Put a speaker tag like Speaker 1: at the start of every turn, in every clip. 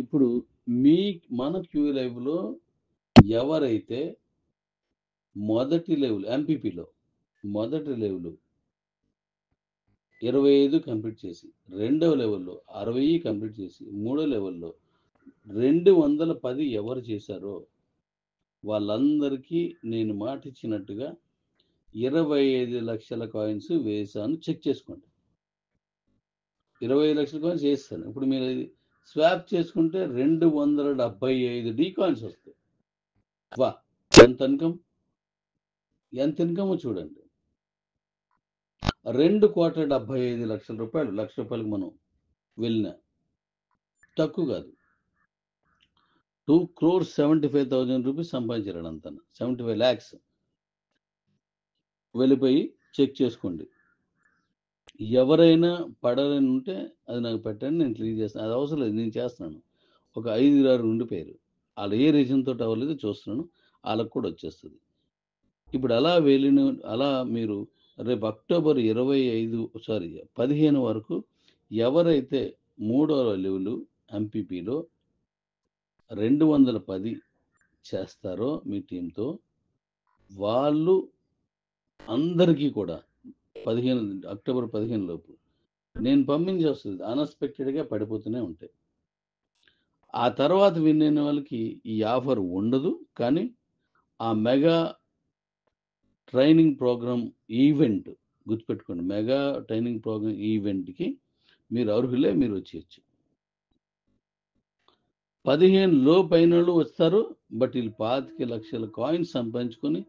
Speaker 1: ఇప్పుడు మన క్యూ లైవ్లో ఎవరైతే మొదటి లెవెల్ ఎంపీపీలో మొదటి లెవెల్ 25 కంప్లీట్ చేసి, రెండవ లెవెల్లో 60 కంప్లీట్ చేసి, మూడో లెవెల్లో 210 ఎవరు చేశారో వాళ్ళందరికీ నేను మాట ఇచ్చినట్టుగా 25 లక్షల కాయిన్స్ వేసాను. చెక్ చేసుకోండి. 25 లక్షల కాయిన్స్ వేస్తాను. ఇప్పుడు మీరు స్వాప్ చేసుకుంటే 275 డీ కాయిన్స్ వస్తాయి. వా, ఎంత ఇన్కమ్ చూడండి. 2,75 రూపాయలు, లక్ష రూపాయలకు మనం వెళ్ళిన తక్కువ కాదు. 2,75,000 రూపీస్ సంపాదించాడు అంత, 75 lakhs. వెళ్ళిపోయి చెక్ చేసుకోండి. ఎవరైనా పడాలని ఉంటే అది నాకు పెట్టండి, నేను క్లియర్ చేస్తాను. అది అవసరం లేదు, నేను చేస్తున్నాను. ఒక 5-6 ఉండిపోయారు, వాళ్ళు ఏ రీజన్ తోటి అవ్వలేదు చూస్తున్నాను, వాళ్ళకు కూడా వచ్చేస్తుంది. ఇప్పుడు అలా మీరు రేపు అక్టోబర్ 15 వరకు ఎవరైతే 3వ లెవెల్ ఎంపీపీలో 210 చేస్తారో మీ టీంతో, వాళ్ళు అందరికీ కూడా అక్టోబర్ 15 లోపు నేను పంపించేస్తుంది. అన్ఎక్స్పెక్టెడ్గా పడిపోతూనే ఉంటాయి. ఆ తర్వాత విన్ అయిన వాళ్ళకి ఈ ఆఫర్ ఉండదు. కానీ ఆ మెగా ట్రైనింగ్ ప్రోగ్రామ్ ఈవెంట్ గుర్తుపెట్టుకోండి, మెగా ట్రైనింగ్ ప్రోగ్రామ్ ఈవెంట్కి మీరు అర్హులే, మీరు వచ్చేయచ్చు. 15 లోపైన వాళ్ళు వస్తారు. బట్ వీళ్ళు 25 లక్షల కాయిన్స్ సంపాదించుకొని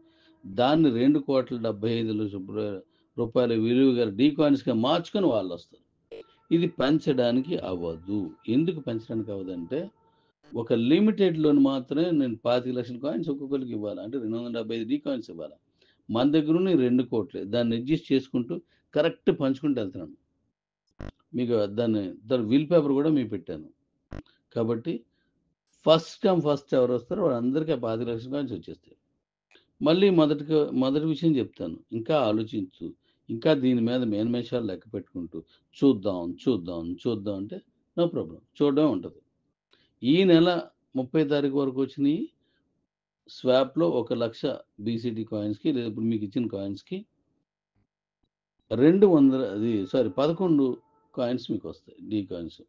Speaker 1: దాన్ని 2,75,00,000 రూపాయల విలువ గల డీ కాయిన్స్గా మార్చుకొని వాళ్ళు వస్తారు. ఇది పెంచడానికి అవ్వదు. ఎందుకు పెంచడానికి అవ్వదంటే, ఒక లిమిటెడ్ లోన్ మాత్రమే నేను 25 లక్షల కాయిన్స్ ఒక్కొక్కరికి ఇవ్వాలి, అంటే 275 డీ కాయిన్స్ ఇవ్వాలి. మన దగ్గర ఉన్న 2 కోట్లే, దాన్ని అడ్జస్ట్ చేసుకుంటూ కరెక్ట్ పంచుకుంటూ వెళ్తున్నాను. మీకు దాని విల్ పేపర్ కూడా మీకు పెట్టాను. కాబట్టి ఫస్ట్ కమ్ ఫస్ట్ ఎవరు వస్తారో వాళ్ళందరికీ 25 లక్షల కాయిన్స్ వచ్చేస్తాయి. మళ్ళీ మొదటి విషయం చెప్తాను, ఇంకా ఆలోచించు, ఇంకా దీని మీద మేన్మేషాలు లెక్క పెట్టుకుంటూ చూద్దాం అంటే నో ప్రాబ్లం, చూడడమే ఉంటుంది. ఈ నెల 30 తారీఖు వరకు వచ్చినాయి స్వాప్లో 1,00,000 బీసీటీ కాయిన్స్కి, లేదా ఇప్పుడు మీకు ఇచ్చిన కాయిన్స్కి 11 కాయిన్స్ మీకు వస్తాయి, డీ కాయిన్స్.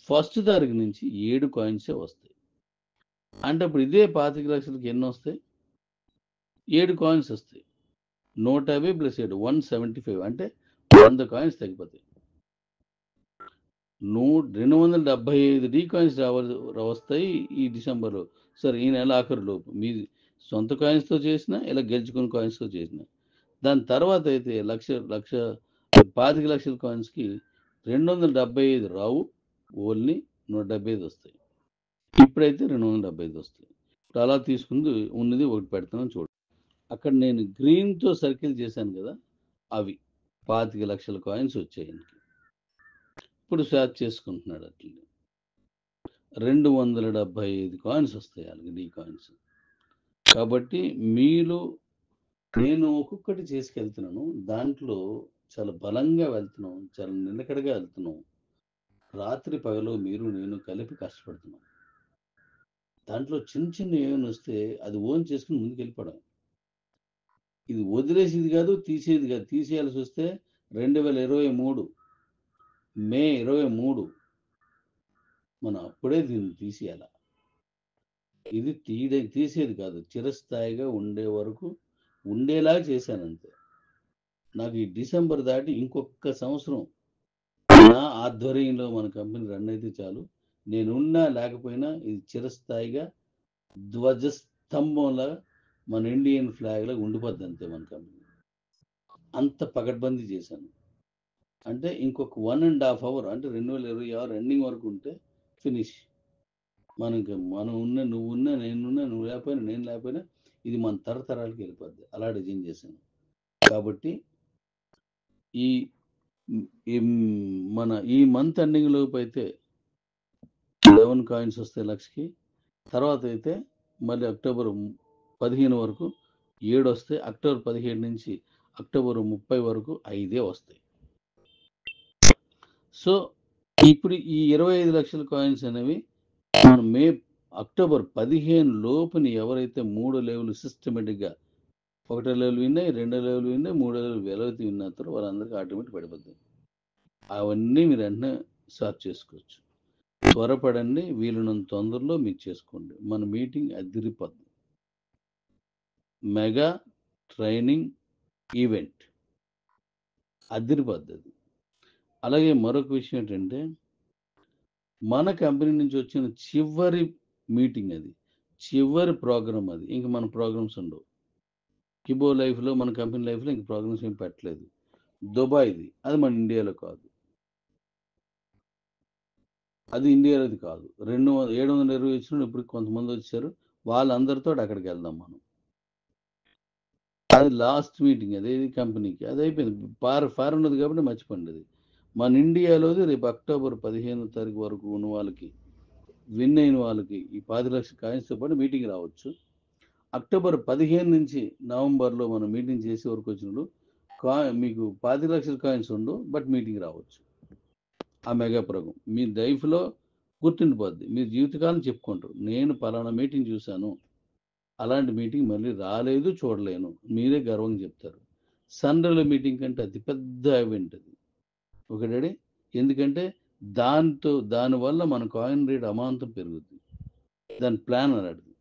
Speaker 1: ఫస్ట్ తారీఖు నుంచి 7 కాయిన్సే వస్తాయి. అంటే ఇప్పుడు ఇదే 25 లక్షలకి ఎన్ని వస్తాయి? 7 కాయిన్స్ వస్తాయి. 150 + 7 175, అంటే 100 కాయిన్స్ తగ్గిపోతాయి. 275 డీ కాయిన్స్ వస్తాయి ఈ డిసెంబర్లో. ఈ నెల ఆఖరులోపు మీ సొంత కాయిన్స్తో చేసిన, ఇలా గెలుచుకున్న కాయిన్స్తో చేసిన. దాని తర్వాత అయితే 25 లక్షల కాయిన్స్కి 275 రావు, ఓన్లీ 175 వస్తాయి. ఇప్పుడైతే 275 వస్తాయి. ఇప్పుడు అలా తీసుకుంది ఉన్నది ఒకటి పెడతాను చూడండి. అక్కడ నేను గ్రీన్తో సర్కిల్ చేశాను కదా, అవి 25 లక్షల కాయిన్స్ వచ్చాయి. ఇప్పుడు స్వాప్ చేసుకుంటున్నాడు. అట్లా 275 కాయిన్స్ వస్తాయి వాళ్ళకి, డీ కాయిన్స్. కాబట్టి నేను ఒక్కొక్కటి చేసుకెళ్తున్నాను. దాంట్లో చాలా బలంగా వెళ్తున్నాం, చాలా నిలకడగా వెళ్తున్నాం. రాత్రి పగలు నేను కలిపి కష్టపడుతున్నాం. దాంట్లో చిన్న ఏమైనా వస్తే అది ఓన్ చేసుకుని ముందుకు వెళ్ళిపోవడం. ఇది వదిలేసేది కాదు, తీసేది కాదు. తీసేయాల్సి వస్తే 2023 మే 23 మనం అప్పుడే దీన్ని తీసేయాల. ఇది తీసేది కాదు, చిరస్థాయిగా ఉండే వరకు ఉండేలా చేశానంతే. నాకు ఈ డిసెంబర్ దాటి ఇంకొక సంవత్సరం నా ఆధ్వర్యంలో మన కంపెనీ రన్ అయితే చాలు. నేనున్నా లేకపోయినా ఇది చిరస్థాయిగా ధ్వజస్తంభంలా మన ఇండియన్ ఫ్లాగ్లా ఉండిపోద్ది అంతే మన కంపెనీ. అంత పకడ్బందీ చేశాను. అంటే ఇంకొక 1.5 hour, అంటే 2026 ఎండింగ్ వరకు ఉంటే ఫినిష్. మనం ఉన్న, నువ్వు ఉన్నా, నేనున్నా, నువ్వు లేకపోయినా, నేను లేకపోయినా ఇది మన తరతరాలకి వెళ్ళిపోద్ది. అలా డిజైన్ చేశాను. కాబట్టి ఈ మంత్ ఎండింగ్ లోపు అయితే 11 కాయిన్స్ వస్తాయి లక్షకి. తర్వాత అయితే మళ్ళీ అక్టోబర్ 15 వరకు 7 వస్తాయి. అక్టోబర్ 17 నుంచి అక్టోబర్ 30 వరకు 5 వస్తాయి. సో ఇప్పుడు ఈ 25 లక్షల కాయిన్స్ అనేవి మనం అక్టోబర్ 15 లోపుని ఎవరైతే 3 లెవెల్ సిస్టమేటిక్గా 1 లెవెల్ విన్నాయి, 2 లెవెల్ విన్నాయి, 3 లెవెల్ వెలవతి విన్నారో వాళ్ళందరికీ ఆటోమేటిక్ పడిపోతాయి. అవన్నీ మీరు వెంటనే సార్ట్ చేసుకోవచ్చు. త్వరపడండి, వీలున్నంత తొందరలో మీకు చేసుకోండి. మన మీటింగ్ అదిరిపోద్ది. మెగా ట్రైనింగ్ ఈవెంట్ అదిరిపోద్ది అది. అలాగే మరొక విషయం ఏంటంటే, మన కంపెనీ నుంచి వచ్చిన చివరి మీటింగ్ అది, చివరి ప్రోగ్రామ్ అది. ఇంక మన ప్రోగ్రామ్స్ ఉండవు. కిబో లైఫ్లో, మన కంపెనీ లైఫ్లో ఇంక ప్రోగ్రామ్స్ ఏం పెట్టలేదు. దుబాయ్ది, అది మన ఇండియాలో కాదు, అది ఇండియాలోది కాదు. 720 వచ్చిన ఇప్పుడు కొంతమంది వచ్చారు, వాళ్ళందరితో అక్కడికి వెళ్దాం మనం. అది లాస్ట్ మీటింగ్, అదే కంపెనీకి అది అయిపోయింది. ఫారెన్ ఉన్నది కాబట్టి మర్చిపోండి. అది మన ఇండియాలోది రేపు అక్టోబర్ 15వ తారీఖు వరకు ఉన్న వాళ్ళకి, విన్ అయిన వాళ్ళకి ఈ 10 లక్షల కాయిన్స్తో పాటు మీటింగ్ రావచ్చు. అక్టోబర్ 15 నుంచి నవంబర్లో మనం మీటింగ్ చేసే వరకు వచ్చినప్పుడు మీకు 10 లక్షల కాయిన్స్ ఉండవు, బట్ మీటింగ్ రావచ్చు. ఆ మెగా ప్రోగ్రాం మీ లైఫ్లో గుర్తుండిపోద్ది. మీరు జీవితకాలం చెప్పుకుంటారు, నేను పలానా మీటింగ్ చూశాను, అలాంటి మీటింగ్ మళ్ళీ రాలేదు, చూడలేను, మీరే గర్వంగా చెప్తారు. సన్రైల మీటింగ్ కంటే అతిపెద్ద ఈవెంట్ అది. ఓకే డాడీ, ఎందుకంటే దానివల్ల మన కాయిన్ రేట్ అమాంతం పెరుగుతుంది. దాని ప్లాన్ అలాంటిది.